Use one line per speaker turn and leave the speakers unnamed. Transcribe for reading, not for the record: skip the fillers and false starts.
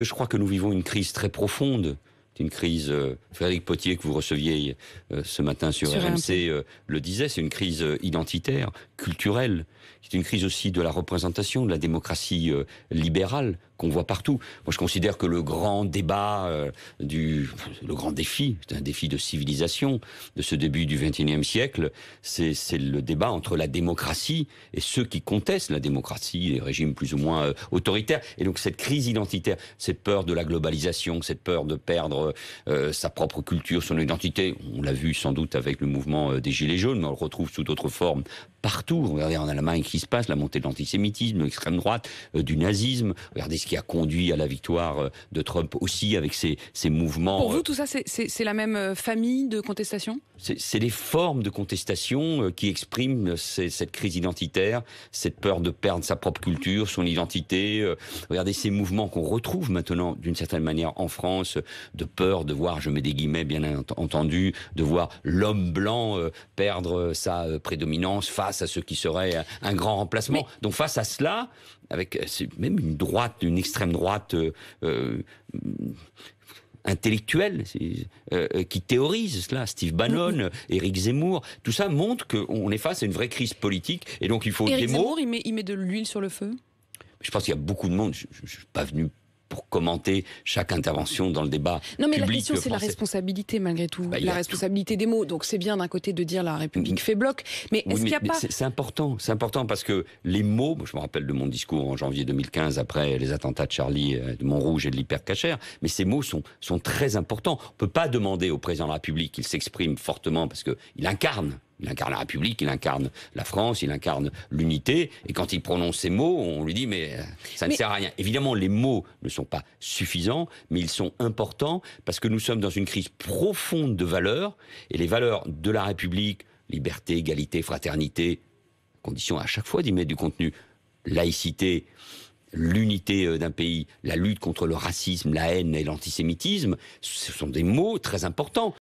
Je crois que nous vivons une crise très profonde. C'est une crise, Frédéric Pottier, que vous receviez ce matin sur RMC, le disait, c'est une crise identitaire, culturelle. C'est une crise aussi de la représentation, de la démocratie libérale qu'on voit partout. Moi, je considère que le grand débat, le grand défi, c'est un défi de civilisation de ce début du XXIe siècle, c'est le débat entre la démocratie et ceux qui contestent la démocratie, les régimes plus ou moins autoritaires. Et donc cette crise identitaire, cette peur de la globalisation, cette peur de perdre sa propre culture, son identité, on l'a vu sans doute avec le mouvement des Gilets jaunes, mais on le retrouve sous d'autres formes partout. Regardez en Allemagne ce qui se passe, la montée de l'antisémitisme, de l'extrême droite, du nazisme. Regardez ce qui a conduit à la victoire de Trump aussi avec ces mouvements.
Pour vous, tout ça, c'est la même famille de contestation ?
C'est les formes de contestation qui expriment cette crise identitaire, cette peur de perdre sa propre culture, son identité. Regardez ces mouvements qu'on retrouve maintenant d'une certaine manière en France, de peur de voir, je mets des guillemets bien entendu, de voir l'homme blanc perdre sa prédominance face à ce qui serait un grand remplacement. Donc face à cela, avec même une extrême droite intellectuels qui théorisent cela, Steve Bannon, Éric Zemmour, tout ça montre qu'on est face à une vraie crise politique et donc il faut
Éric
des mots.
Zemmour, il met de l'huile sur le feu ?
Je pense qu'il y a beaucoup de monde, je ne suis pas venu pour commenter chaque intervention dans le débat public.
Non mais la question c'est la responsabilité malgré tout, la responsabilité des mots. Donc c'est bien d'un côté de dire la République fait bloc, mais est-ce qu'il n'y a pas...
C'est important parce que les mots, je me rappelle de mon discours en janvier 2015 après les attentats de Charlie, de Montrouge et de l'Hypercacher, mais ces mots sont très importants. On ne peut pas demander au président de la République qu'il s'exprime fortement parce qu'il incarne. Il incarne la République, il incarne la France, il incarne l'unité. Et quand il prononce ces mots, on lui dit mais ça ne sert à rien. Évidemment, les mots ne sont pas suffisants, mais ils sont importants parce que nous sommes dans une crise profonde de valeurs. Et les valeurs de la République, liberté, égalité, fraternité, condition à chaque fois d'y mettre du contenu, laïcité, l'unité d'un pays, la lutte contre le racisme, la haine et l'antisémitisme, ce sont des mots très importants.